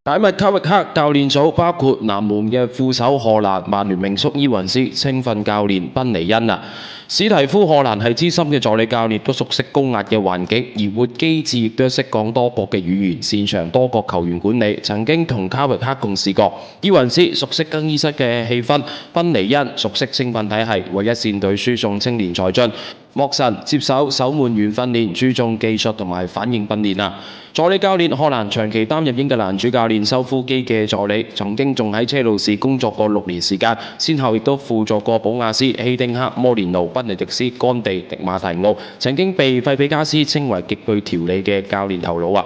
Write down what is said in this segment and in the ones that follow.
解密卡域克教練組包括南門嘅副手荷蘭曼聯名宿伊雲斯、青訓教練賓尼恩啊。史提夫荷蘭係資深嘅助理教練，都熟悉高壓嘅環境，而活基治亦都識講多國嘅語言，擅長多國球員管理，曾經同卡域克共事過。伊雲斯熟悉更衣室嘅氣氛，賓尼恩熟悉青訓體系，為一線隊輸送青年才俊。莫神接手守門員訓練，注重技術同埋反應訓練啊。助理教練荷蘭長期擔任英格蘭主教練修夫基嘅助理，曾經仲喺車路士工作過6年時間，先後亦都輔助過保亞斯、希丁克、摩連奴、賓尼迪斯、干地、迪馬提奧，曾經被費比加斯稱為極具條理嘅教練頭腦啊。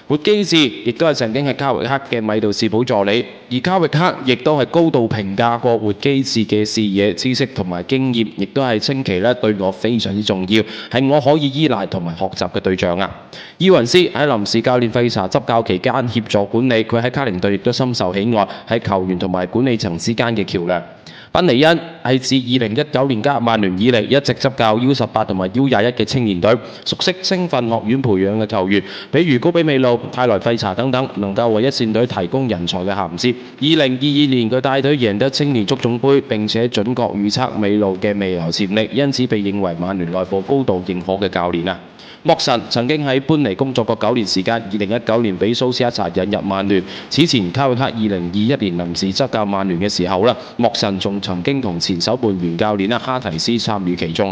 活基治亦都係曾經係卡域克嘅米杜士堡助理，而卡域克亦都係高度評價過活基治嘅視野、知識同埋經驗，亦都係稱其對我非常之重要，係我可以依賴同埋學習嘅對象啊。伊雲斯喺臨時教練費查執教期間協助管理，佢喺卡靈隊亦都深受喜愛，喺球員同埋管理層之間嘅橋梁。賓尼恩係自2019年加入曼聯以嚟，一直執教 U18 同埋 U21嘅青年隊，熟悉青訓學院培養嘅球員，比如高比美路、泰萊費查等等，能夠為一線隊提供人才嘅銜接。2022年佢帶隊贏得青年足總杯，並且準確預測美路嘅未來潛力，因此被認為曼聯內部高度認可嘅教練啊。莫神曾經喺般尼工作過9年時間，2019年俾蘇斯克查引入曼聯。此前卡域克2021年臨時執教曼聯嘅時候，莫神仲曾經同前守門員教練哈提斯參與其中。